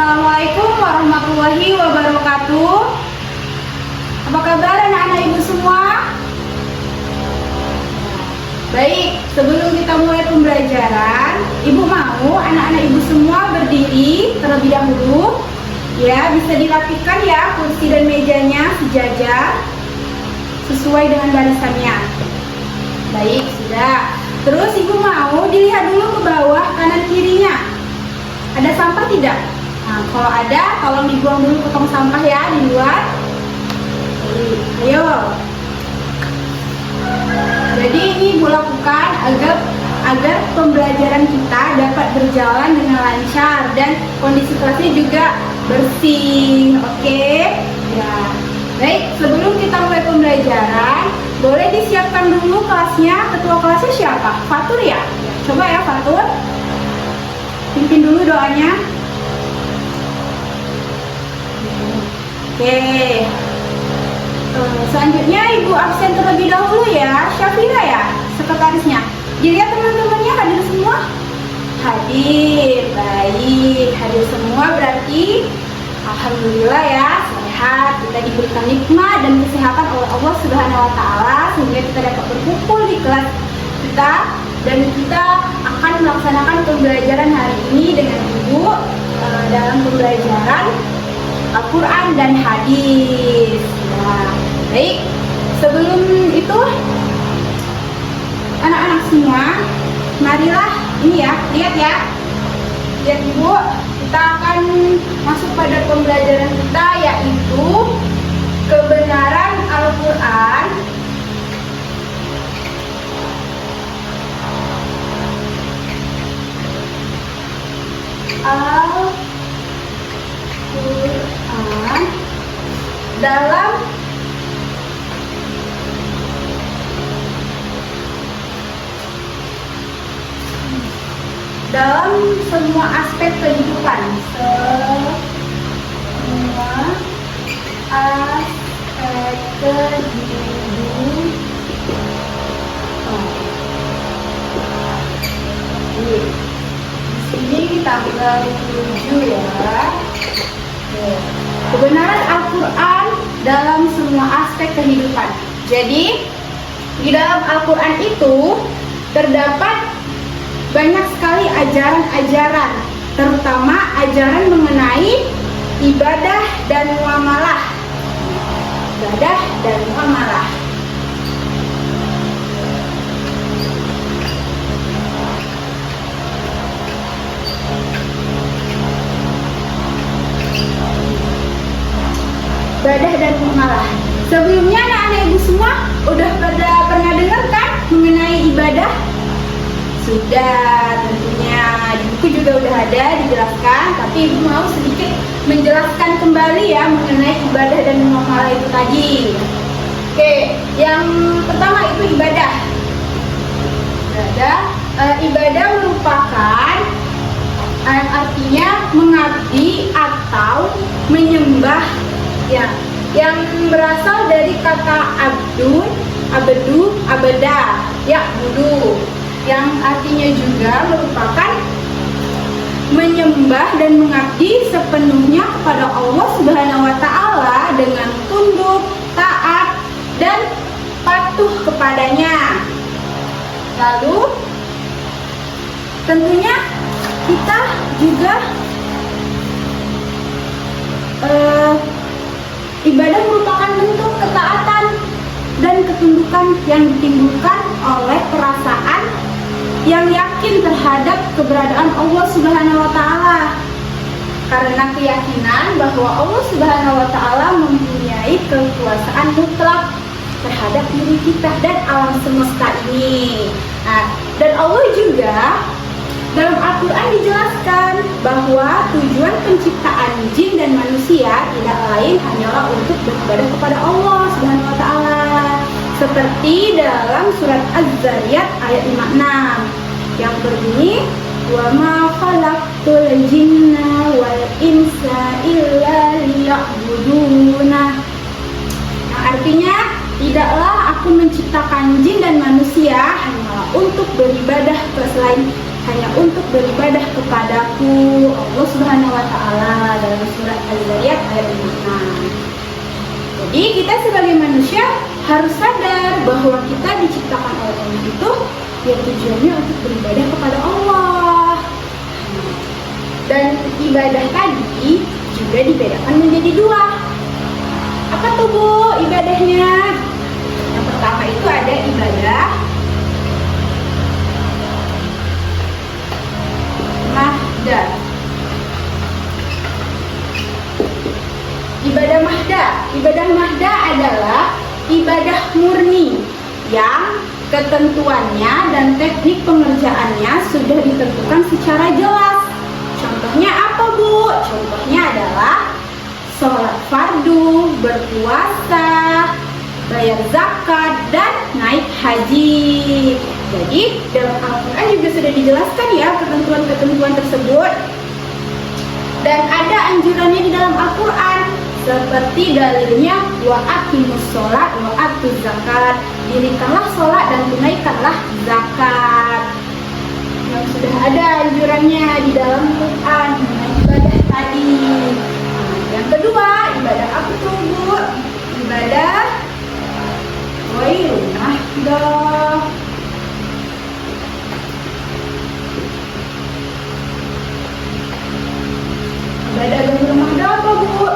Assalamualaikum warahmatullahi wabarakatuh. Apa kabar anak-anak ibu semua? Baik, sebelum kita mulai pembelajaran, ibu mau anak-anak ibu semua berdiri terlebih dahulu. Ya, bisa dirapikan ya kursi dan mejanya sejajar sesuai dengan barisannya. Baik, sudah. Terus ibu mau dilihat dulu ke bawah kanan kirinya. Ada sampah tidak? Nah, kalau ada, tolong dibuang dulu ke tong sampah ya di luar. Ayo. Jadi ini ibu lakukan agar pembelajaran kita dapat berjalan dengan lancar dan kondisi kelasnya juga bersih. Oke? Ya. Baik, sebelum kita mulai pembelajaran, boleh disiapkan dulu kelasnya. Ketua kelasnya siapa? Fatur ya? Coba ya Fatur. Pimpin dulu doanya. Oke. Selanjutnya ibu absen terlebih dahulu ya, Syafira ya, sekretarisnya. Dilihat teman-temannya hadir semua? Hadir, baik, hadir semua berarti alhamdulillah ya, sehat. Kita diberikan nikmat dan kesehatan oleh Allah Subhanahu wa taala sehingga kita dapat berkumpul di kelas kita dan kita akan melaksanakan pembelajaran hari ini dengan ibu dalam pembelajaran Al-Quran dan hadis. Nah, baik, sebelum itu anak-anak semua, marilah ini ya, lihat ya, lihat ibu, kita akan masuk pada pembelajaran kita yaitu kebenaran Al-Quran. Al-Quran dalam semua aspek kehidupan. Semua aspek kehidupan. Di sini tanggal 7 ya. Kebenaran Al-Quran dalam semua aspek kehidupan. Jadi di dalam Al-Quran itu terdapat banyak sekali ajaran-ajaran, terutama ajaran mengenai ibadah dan muamalah. Ibadah dan muamalah. Ibadah dan muamalah. Sebelumnya anak-anak ibu semua udah pernah dengar kan mengenai ibadah? Sudah, tentunya di buku juga udah ada dijelaskan, tapi ibu mau sedikit menjelaskan kembali ya mengenai ibadah dan muamalah itu tadi. Oke, yang pertama itu ibadah. Ibadah merupakan artinya mengabdi atau menyembah ya, yang berasal dari kata abdu, abada, ya budu, yang artinya juga merupakan menyembah dan mengabdi sepenuhnya kepada Allah Subhanahu wa taala dengan tunduk, taat dan patuh kepadanya. Lalu tentunya kita juga ibadah merupakan bentuk ketaatan dan ketundukan yang ditimbulkan oleh perasaan yang yakin terhadap keberadaan Allah Subhanahu wa taala. Karena keyakinan bahwa Allah Subhanahu wa taala mempunyai kekuasaan mutlak terhadap diri kita dan alam semesta ini. Nah, dan Allah juga dalam Al-Quran dijelaskan bahwa tujuan penciptaan jin dan manusia tidak lain hanyalah untuk beribadah kepada Allah Subhanahu wa taala. Seperti dalam surat Az-Zariyat ayat 56 yang berbunyi, "Wa ma khalaqtul jinna wal insa illa liya'buduna." Nah, artinya tidaklah aku menciptakan jin dan manusia hanyalah untuk beribadah hanya untuk beribadah kepadaku, Allah Subhanahu wa taala, dalam surat Al-Zariyat ayat 56. Jadi kita sebagai manusia harus sadar bahwa kita diciptakan oleh Allah itu ya tujuannya untuk beribadah kepada Allah. Dan ibadah tadi juga dibedakan menjadi dua. Apa tuh Bu ibadahnya? Yang pertama itu ada ibadah mahda. Ibadah mahda adalah ibadah murni yang ketentuannya dan teknik pengerjaannya sudah ditentukan secara jelas. Contohnya apa Bu? Contohnya adalah sholat fardu, berpuasa, bayar zakat, dan naik haji. Jadi dalam Al-Quran juga sudah dijelaskan ya ketentuan-ketentuan tersebut. Dan ada anjurannya di dalam Al-Quran, seperti dalilnya wa aqimus sholat wa atuz zakat, dirikanlah sholat dan tunaikanlah zakat. Yang sudah ada anjurannya di dalam Quran mengenai ibadah tadi. Yang kedua, ibadah apa tuh Bu? Ibadah ghairul mahdoh. Ibadah ghairul mahdoh apa Bu?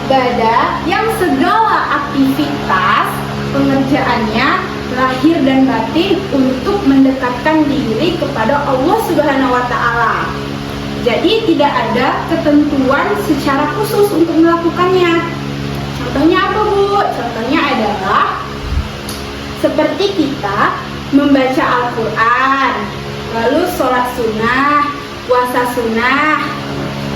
Ibadah yang segala aktivitas pengerjaannya lahir dan batin untuk mendekatkan diri kepada Allah Subhanahu wa taala. Jadi tidak ada ketentuan secara khusus untuk melakukannya. Contohnya apa Bu? Contohnya adalah seperti kita membaca Al-Quran, lalu sholat sunnah, puasa sunnah.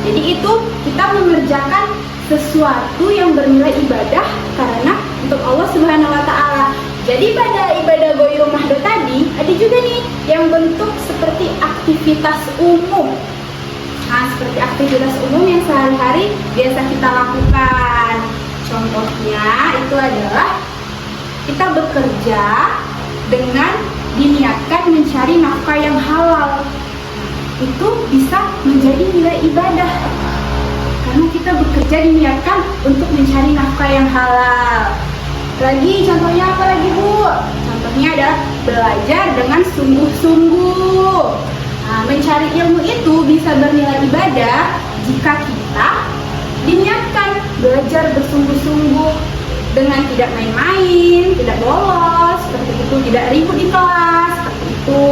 Jadi itu kita mengerjakan sesuatu yang bernilai ibadah karena untuk Allah Subhanahu wa taala. Jadi pada ibadah ghairul mahdoh tadi ada juga nih yang bentuk seperti aktivitas umum. Nah, seperti aktivitas umum yang sehari-hari biasa kita lakukan. Contohnya itu adalah kita bekerja dengan diniatkan mencari nafkah yang halal. Itu bisa menjadi nilai ibadah. Karena kita bekerja diniatkan untuk mencari nafkah yang halal. Lagi contohnya apa lagi Bu? Contohnya adalah belajar dengan sungguh-sungguh. Nah, mencari ilmu itu bisa bernilai ibadah jika kita diniatkan belajar bersungguh-sungguh dengan tidak main-main, tidak bolos, seperti itu, tidak ribut di kelas, seperti itu.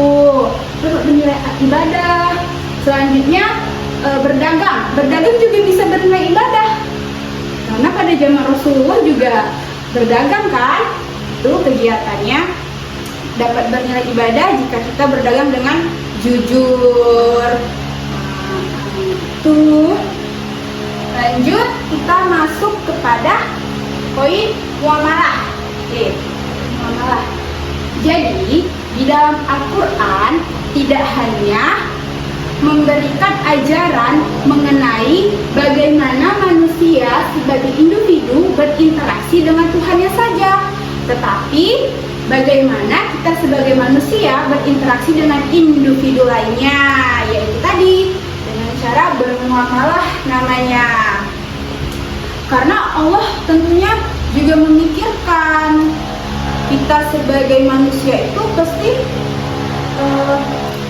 Terus bernilai ibadah. Selanjutnya berdagang juga bisa bernilai ibadah. Karena pada zaman Rasulullah juga berdagang kan, itu kegiatannya dapat bernilai ibadah jika kita berdagang dengan jujur. Tuh. Lanjut kita masuk kepada poin muamalah. Muamalah. Jadi di dalam Al-Quran tidak hanya memberikan ajaran mengenai bagaimana manusia sebagai individu berinteraksi dengan Tuhannya saja, tetapi bagaimana kita sebagai manusia berinteraksi dengan individu lainnya, yaitu tadi dengan cara bermuamalah namanya. Karena Allah tentunya juga memikirkan kita sebagai manusia itu pasti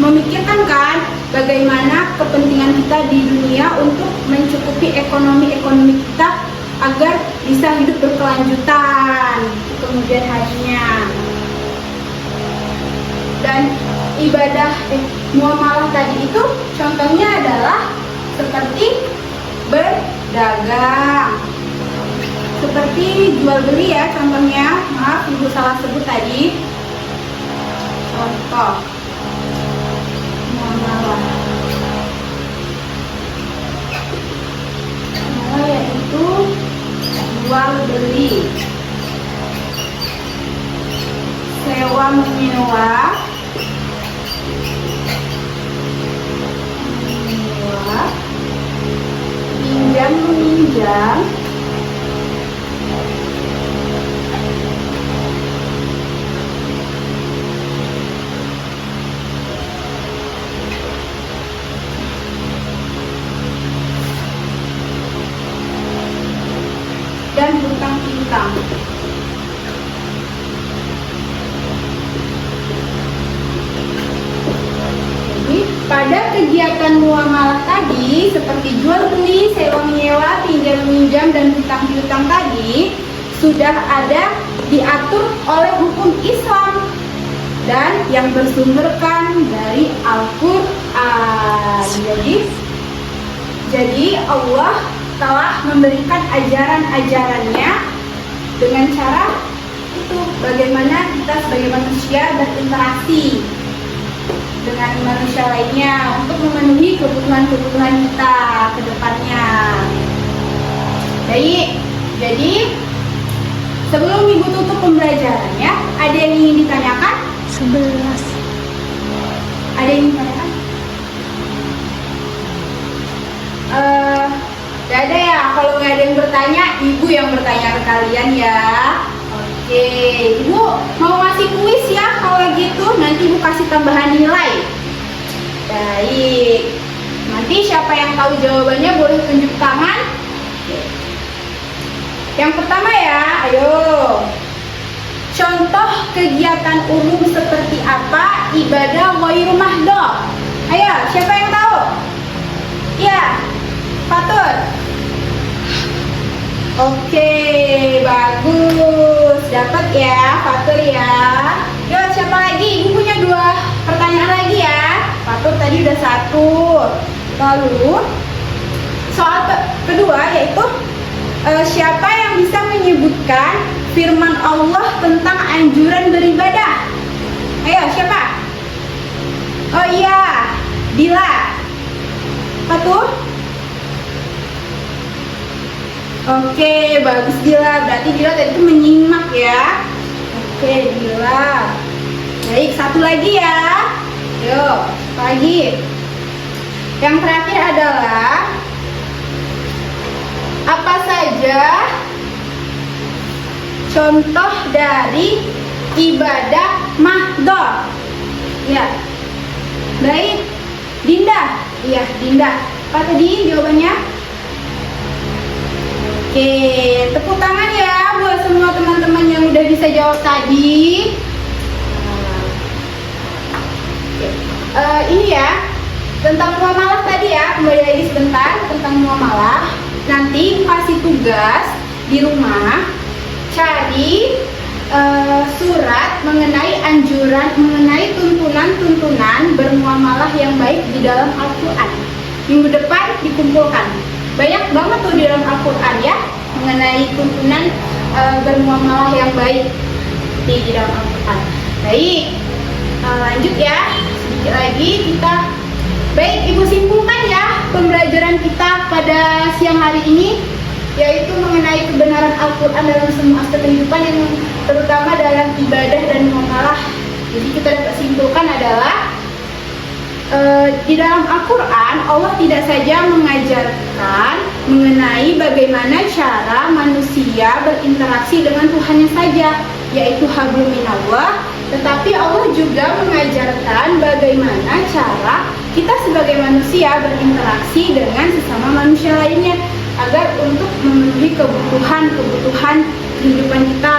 memikirkan kan bagaimana kepentingan kita di dunia untuk mencukupi ekonomi kita agar bisa hidup berkelanjutan kemudian harinya. Dan ibadah muamalah tadi itu contohnya adalah seperti berdagang, seperti jual beli ya contohnya. Maaf Ibu salah sebut tadi. Contoh muamalah yaitu jual beli, sewa menyewa, pinjam meminjam, Ada kegiatan muamalah tadi seperti jual beli, sewa menyewa, pinjam meminjam dan hutang piutang tadi sudah ada diatur oleh hukum Islam dan yang bersumberkan dari Al-Quran. Jadi Allah telah memberikan ajaran-ajarannya dengan cara itu, bagaimana kita sebagai manusia berinteraksi dengan manusia lainnya untuk memenuhi kebutuhan-kebutuhan kita ke depannya. Jadi sebelum ibu tutup pembelajarannya, ada yang ingin ditanyakan? 11. Ada yang ingin ditanyakan? Gak ada ya. Kalau nggak ada yang bertanya, ibu yang bertanya ke kalian ya. Oke, ibu mau ngasih kuis ya. Kalau gitu nanti ibu kasih tambahan nilai. Baik, nanti siapa yang tahu jawabannya boleh tunjuk tangan. Yang pertama ya, ayo. Contoh kegiatan umum seperti apa ibadah ghairu mahdhah? Ayo, siapa yang tahu? Ya, Fatur. Oke, bagus. Dapat ya, Fatur ya. Yuk, siapa lagi? Ibu punya 2 pertanyaan lagi ya. Fatur tadi udah 1. Lalu, soal kedua yaitu siapa yang bisa menyebutkan firman Allah tentang anjuran beribadah? Ayo, siapa? Oh iya, Dila. Fatur? Oke, bagus Dila. Berarti Dila tadi itu menyimak ya. Oke, Dila. Baik, 1 lagi ya. Yuk, lagi. Yang terakhir adalah apa saja contoh dari ibadah mahdhah? Ya. Baik. Dinda. Iya, Dinda. Apa tadi jawabannya? Oke, tepuk tangan ya buat semua teman-teman yang udah bisa jawab tadi. Ini ya, tentang muamalah tadi ya, kembali lagi sebentar tentang muamalah. Nanti kasih tugas di rumah, cari surat mengenai anjuran, mengenai tuntunan-tuntunan bermuamalah yang baik di dalam Al-Quran. Minggu depan dikumpulkan. Banyak banget tuh di dalam Al-Quran ya, mengenai tuntunan bermuamalah yang baik di dalam Al-Quran. Baik, lanjut ya, sedikit lagi kita. Baik, ibu simpulkan ya pembelajaran kita pada siang hari ini, yaitu mengenai kebenaran Al-Quran dalam semua aspek kehidupan, yang terutama dalam ibadah dan muamalah. Jadi kita dapat simpulkan adalah di dalam Al-Quran Allah tidak saja mengajarkan mengenai bagaimana cara manusia berinteraksi dengan Tuhannya saja, yaitu hablum minallah, tetapi Allah juga mengajarkan bagaimana cara kita sebagai manusia berinteraksi dengan sesama manusia lainnya agar untuk memenuhi kebutuhan kehidupan kita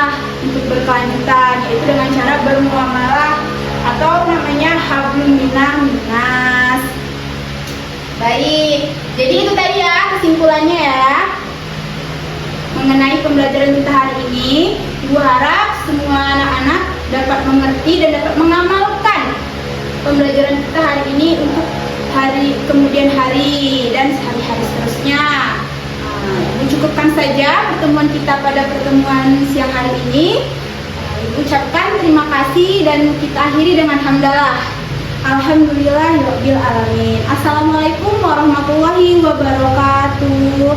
untuk berkelanjutan, yaitu dengan cara bermuamalah atau namanya hablum minas. Baik, jadi itu tadi ya kesimpulannya ya mengenai pembelajaran kita hari ini. Ibu harap semua anak-anak dapat mengerti dan dapat mengamalkan pembelajaran kita hari ini untuk hari kemudian hari dan hari-hari seterusnya. Ibu cukupkan saja pertemuan kita pada pertemuan siang hari ini. Ibu ucapkan terima kasih dan kita akhiri dengan hamdalah. Alhamdulillahirabbil alamin. Assalamualaikum warahmatullahi wabarakatuh.